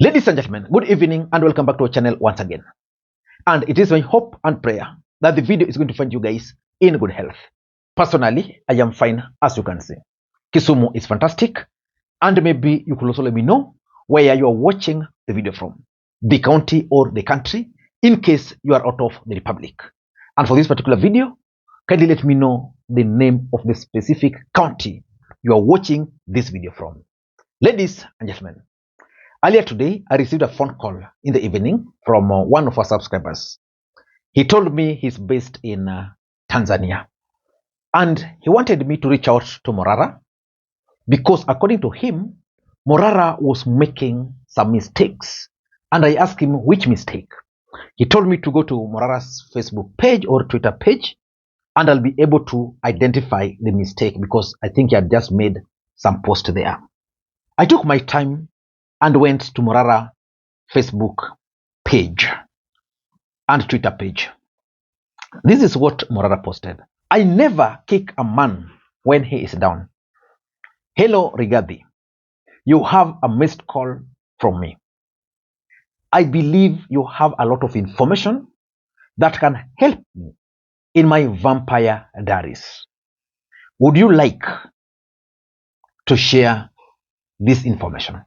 Ladies and gentlemen, good evening and welcome back to our channel once again. And it is my hope and prayer that the video is going to find you guys in good health. Personally, I am fine, as you can see. Kisumu is fantastic, and maybe you could also let me know where you are watching the video from, the county or the country, in case you are out of the republic. And for this particular video, kindly let me know the name of the specific county you are watching this video from. Ladies and gentlemen, earlier today, I received a phone call in the evening from one of our subscribers. He told me he's based in Tanzania, and he wanted me to reach out to Morara because, according to him, Morara was making some mistakes. And I asked him which mistake. He told me to go to Morara's Facebook page or Twitter page, and I'll be able to identify the mistake because I think he had just made some post there. I took my time and went to Morara Facebook page and Twitter page. This is what Morara posted. I never kick a man when he is down. Hello, Rigathi. You have a missed call from me. I believe you have a lot of information that can help me in my vampire diaries. Would you like to share this information?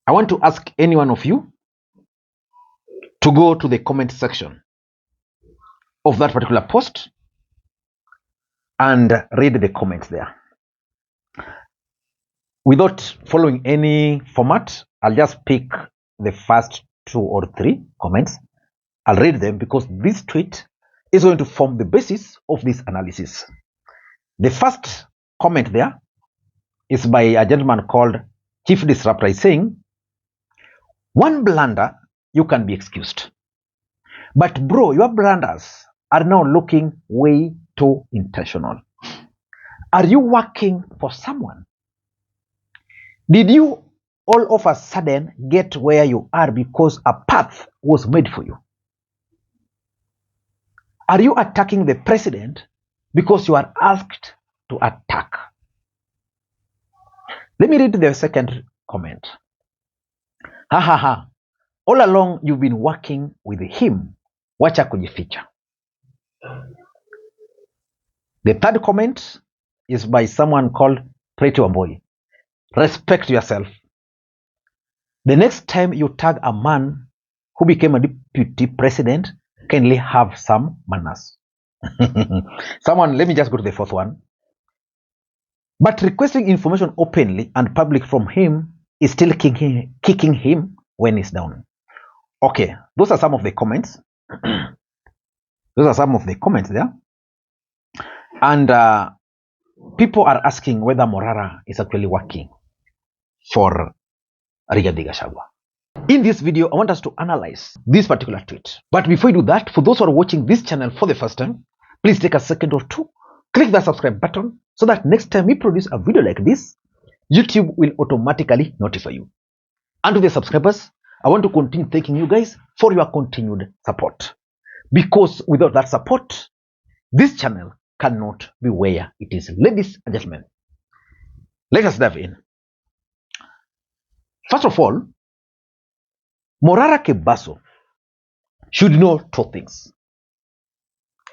I want to ask any one of you to go to the comment section of that particular post and read the comments there. Without following any format, I'll just pick the first 2 or 3 comments. I'll read them because this tweet is going to form the basis of this analysis. The first comment there is by a gentleman called Chief Disruptor. Is saying, one blunder, you can be excused. But bro, your blunders are now looking way too intentional. Are you working for someone? Did you all of a sudden get where you are because a path was made for you? Are you attacking the president because you are asked to attack? Let me read the second comment. Ha ha ha. All along you've been working with him. Wacha kujificha. The third comment is by someone called Pretty Wamboi. Respect yourself. The next time you tag a man who became a deputy president, kindly have some manners. Someone, let me just go to the fourth one. But requesting information openly and public from him is still kicking him when he's down. Okay, those are some of the comments. Those are some of the comments there. And people are asking whether Morara is actually working for Rigathi Gachagua. In this video, I want us to analyze this particular tweet. But before you do that, for those who are watching this channel for the first time, please take a second or two, click the subscribe button so that next time we produce a video like this, YouTube will automatically notify you. And to the subscribers, I want to continue thanking you guys for your continued support. Because without that support, this channel cannot be where it is. Ladies and gentlemen, let us dive in. First of all, Morara Kebaso should know 2 things,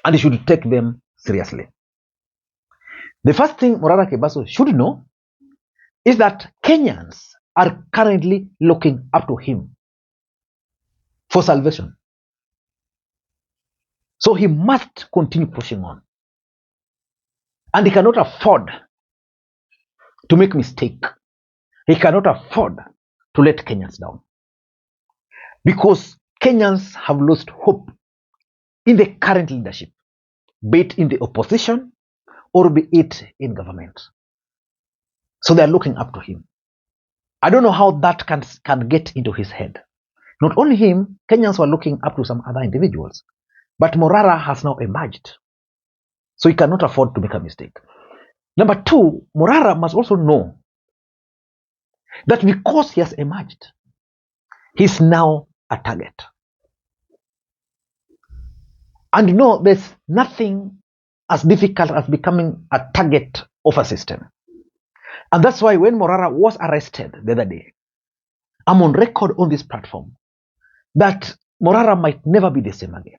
and he should take them seriously. The first thing Morara Kebaso should know is that Kenyans are currently looking up to him for salvation. So he must continue pushing on. And he cannot afford to make mistake. He cannot afford to let Kenyans down. Because Kenyans have lost hope in the current leadership, be it in the opposition or be it in government. So they are looking up to him. I don't know how that can get into his head. Not only him, Kenyans were looking up to some other individuals. But Morara has now emerged. So he cannot afford to make a mistake. Number 2, Morara must also know that because he has emerged, he's now a target. And you know, there's nothing as difficult as becoming a target of a system. And that's why when Morara was arrested the other day, I'm on record on this platform that Morara might never be the same again.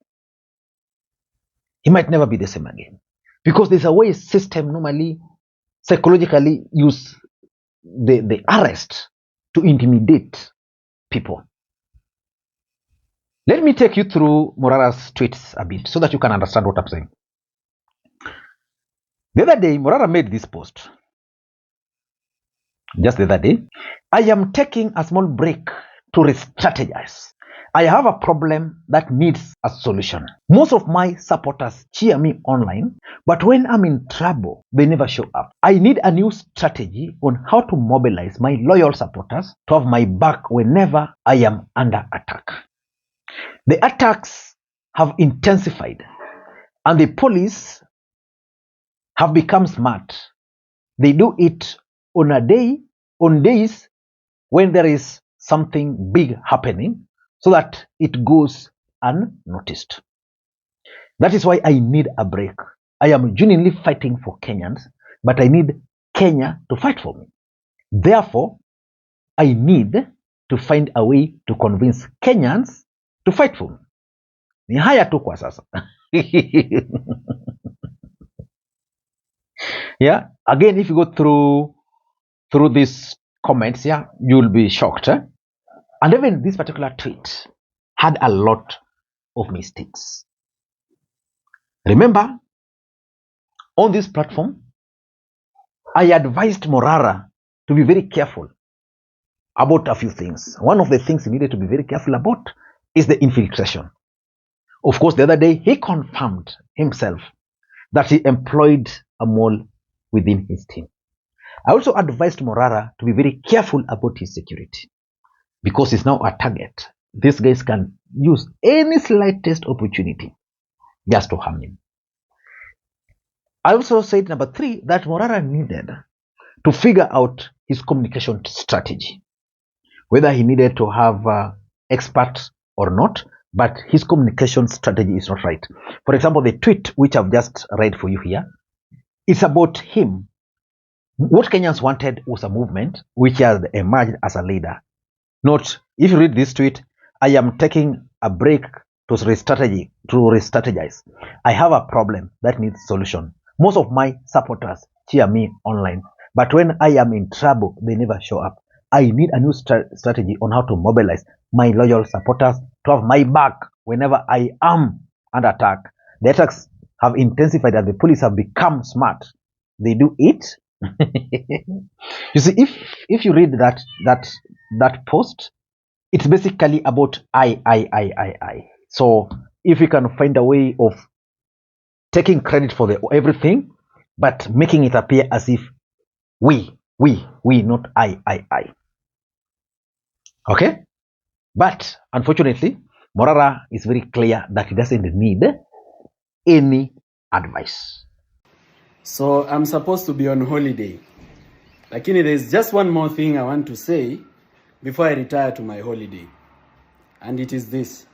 He might never be the same again. Because there's a way system normally psychologically use the arrest to intimidate people. Let me take you through Morara's tweets a bit so that you can understand what I'm saying. The other day, Morara made this post. Just the other day, I am taking a small break to re-strategize. I have a problem that needs a solution. Most of my supporters cheer me online, but when I'm in trouble, they never show up. I need a new strategy on how to mobilize my loyal supporters to have my back whenever I am under attack. The attacks have intensified, and the police have become smart. They do it on days when there is something big happening, so that it goes unnoticed. That is why I need a break. I am genuinely fighting for Kenyans, but I need Kenya to fight for me. Therefore, I need to find a way to convince Kenyans to fight for me. Ni haya tu kwa sasa. Yeah, again, if you go through these comments, yeah, you'll be shocked. And even this particular tweet had a lot of mistakes. Remember, on this platform, I advised Morara to be very careful about a few things. One of the things he needed to be very careful about is the infiltration. Of course, the other day, he confirmed himself that he employed a mole within his team. I also advised Morara to be very careful about his security, because he's now a target. These guys can use any slightest opportunity just to harm him. I also said, number 3, that Morara needed to figure out his communication strategy, whether he needed to have experts or not, but his communication strategy is not right. For example, the tweet which I've just read for you here, it's about him. What Kenyans wanted was a movement which has emerged as a leader. Not, if you read this tweet, I am taking a break to re-strategize. I have a problem that needs solution. Most of my supporters cheer me online, but when I am in trouble, they never show up. I need a new strategy on how to mobilize my loyal supporters to have my back whenever I am under attack. The attacks have intensified and the police have become smart. They do it. You see, if you read that post, it's basically about I. So if we can find a way of taking credit for everything, but making it appear as if we, not I. Okay? But unfortunately, Morara is very clear that he doesn't need any advice. So I'm supposed to be on holiday. Lakini there's just one more thing I want to say before I retire to my holiday. And it is this.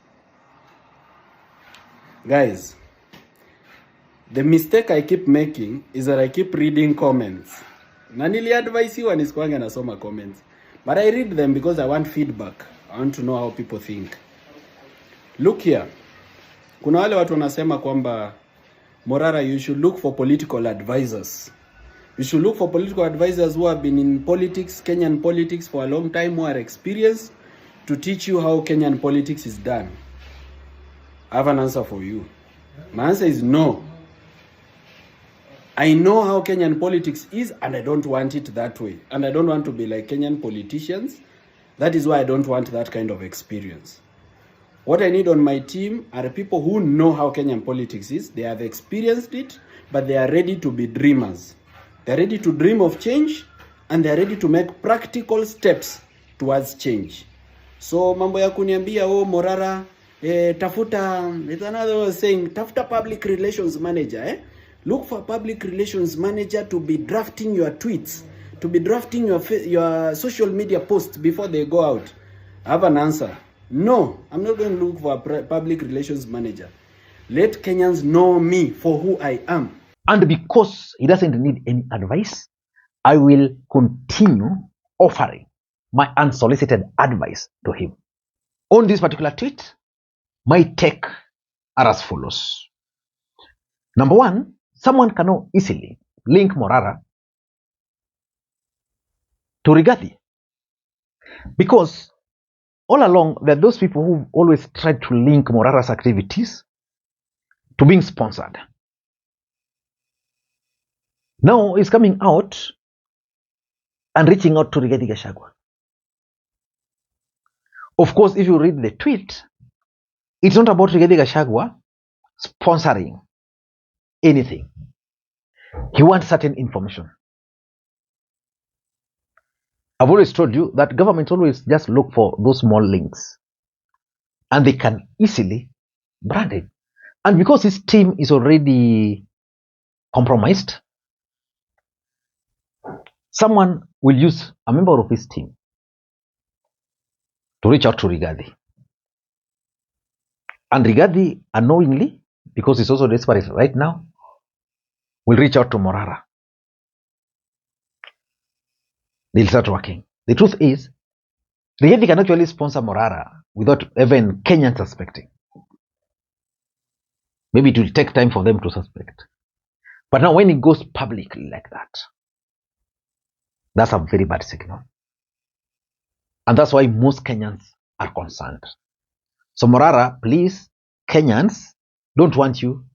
Guys, the mistake I keep making is that I keep reading comments. Na niliadvisiwa nisikuange nasoma comments. But I read them because I want feedback. I want to know how people think. Look here. Kuna wale watu wanasema kwamba Morara, you should look for political advisors. You should look for political advisors who have been in politics, Kenyan politics for a long time, who are experienced to teach you how Kenyan politics is done. I have an answer for you. My answer is no. I know how Kenyan politics is and I don't want it that way. And I don't want to be like Kenyan politicians. That is why I don't want that kind of experience. What I need on my team are people who know how Kenyan politics is. They have experienced it, but they are ready to be dreamers. They're ready to dream of change, and they're ready to make practical steps towards change. So mambo ya kuniambia, oh Morara, tafuta, it's another way of saying, tafuta public relations manager. Look for a public relations manager to be drafting your tweets, to be drafting your social media posts before they go out. I have an answer. No, I'm not going to look for a public relations manager. Let Kenyans know me for who I am. And because he doesn't need any advice, I will continue offering my unsolicited advice to him. On this particular tweet, my take are as follows. Number one, someone cannot easily link Morara to Rigathi, because all along there are those people who always tried to link Morara's activities to being sponsored. Now he's coming out and reaching out to Rigathi Gachagua. Of course, if you read the tweet, it's not about Rigathi Gachagua sponsoring anything. He wants certain information. I've always told you that governments always just look for those small links and they can easily brand it. And because his team is already compromised, someone will use a member of his team to reach out to Rigathi. And Rigathi, unknowingly, because he's also desperate right now, will reach out to Morara. They'll start working. The truth is, Rigathi can actually sponsor Morara without even Kenyans suspecting. Maybe it will take time for them to suspect. But now when it goes publicly like that, that's a very bad signal. And that's why most Kenyans are concerned. So Morara, please, Kenyans don't want you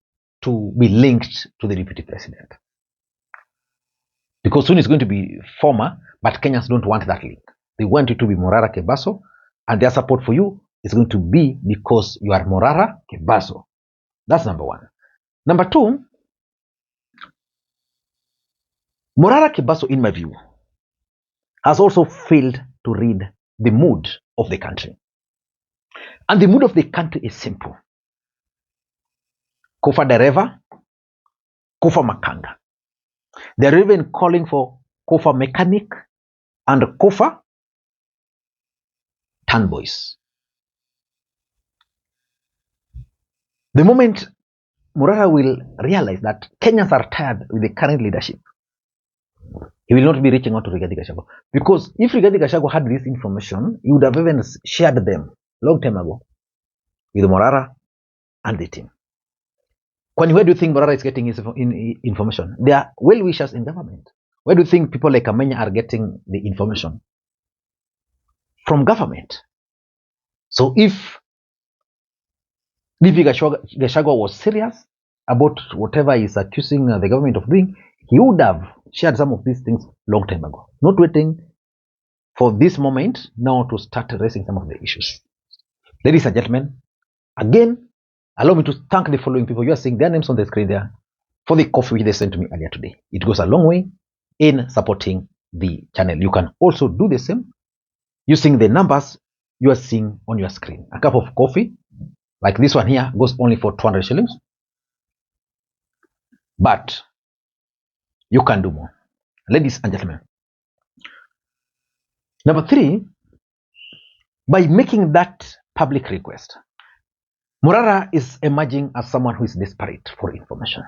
to be linked to the deputy president. Because soon it's going to be former, but Kenyans don't want that link. They want you to be Morara Kebaso, and their support for you is going to be because you are Morara Kebaso. That's number one. Number two, Morara Kebaso, in my view, has also failed to read the mood of the country. And the mood of the country is simple. Kufa dereva, kufa makanga. They're even calling for kufa mechanic and kufa turn boys. The moment Morara will realize that Kenyans are tired with the current leadership, he will not be reaching out to Rigathi Gachagua. Because if Rigathi Gachagua had this information, he would have even shared them long time ago with Morara and the team. Where do you think Morara is getting his information? They are well-wishers in government. Where do you think people like Amenya are getting the information? From government. So if Gachagua was serious about whatever he's accusing the government of doing, he would have shared some of these things long time ago. Not waiting for this moment now to start raising some of the issues. Ladies and gentlemen, again, allow me to thank the following people. You are seeing their names on the screen there for the coffee which they sent to me earlier today. It goes a long way in supporting the channel. You can also do the same using the numbers you are seeing on your screen. A cup of coffee like this one here goes only for 200 shillings. But you can do more. Ladies and gentlemen. Number three, by making that public request, Morara is emerging as someone who is desperate for information.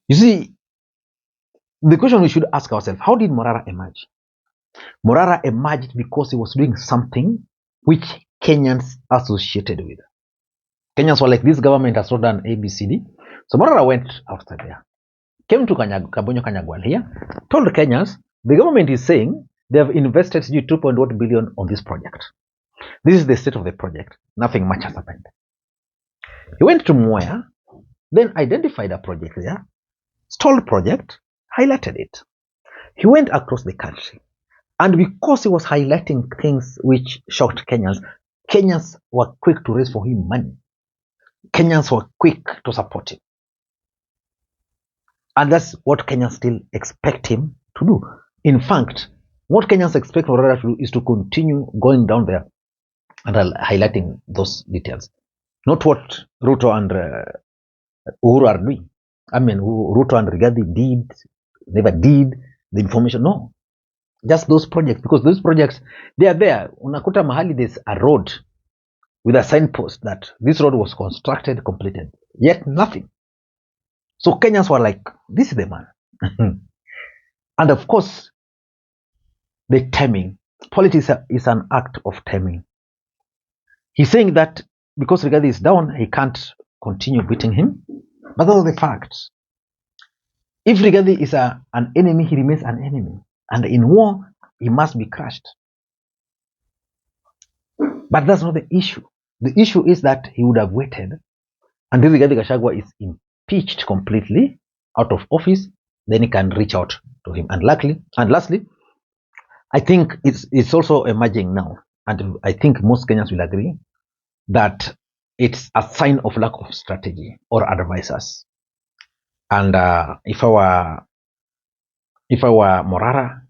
You see, the question we should ask ourselves, how did Morara emerge? Morara emerged because he was doing something which Kenyans associated with. Kenyans were like, this government has not done ABCD. So Morara went outside there, came to Kabonyo Kanyagwal here, told Kenyans, the government is saying they have invested 2.1 billion on this project. This is the state of the project. Nothing much has happened. He went to Mwea, then identified a project there, stalled project, highlighted it. He went across the country. And because he was highlighting things which shocked Kenyans, Kenyans were quick to raise for him money. Kenyans were quick to support him. And that's what Kenyans still expect him to do. In fact, what Kenyans expect Morara to do is to continue going down there and highlighting those details. Not what Ruto and Uhuru are doing. I mean, Ruto and Rigathi did, never did, the information, no. Just those projects, because those projects, they are there. Unakuta mahali, there's a road with a signpost that this road was constructed, completed, yet nothing. So Kenyans were like, this is the man. And of course, the timing. Politics is an act of timing. He's saying that because Rigathi is down, he can't continue beating him. But those are the facts. If Rigathi is an enemy, he remains an enemy. And in war, he must be crushed. But that's not the issue. The issue is that he would have waited until Rigathi Gachagua is impeached completely out of office, then he can reach out to him. And lastly, I think it's also emerging now, and I think most Kenyans will agree that it's a sign of lack of strategy or advisors. And if I were Morara,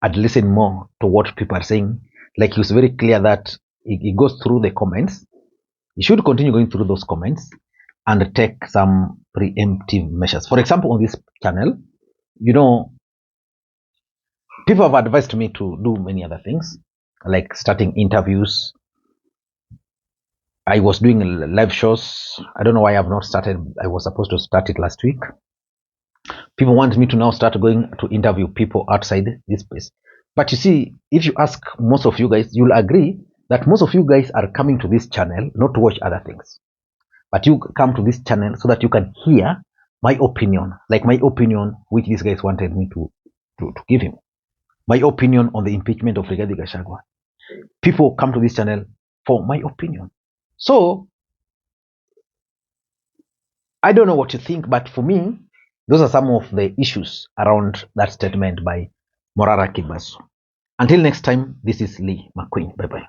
I'd listen more to what people are saying. Like, he was very clear that he goes through the comments. He should continue going through those comments and take some preemptive measures. For example, on this channel, people have advised me to do many other things, like starting interviews. I was doing live shows. I don't know why I've not started. I was supposed to start it last week. People want me to now start going to interview people outside this place. But you see, if you ask most of you guys, you'll agree that most of you guys are coming to this channel not to watch other things. But you come to this channel so that you can hear my opinion, like my opinion, which these guys wanted me to give him. My opinion on the impeachment of Rigathi Gachagua. People come to this channel for my opinion. So, I don't know what you think, but for me, those are some of the issues around that statement by Morara Kebaso. Until next time, this is Lee Makwiny. Bye-bye.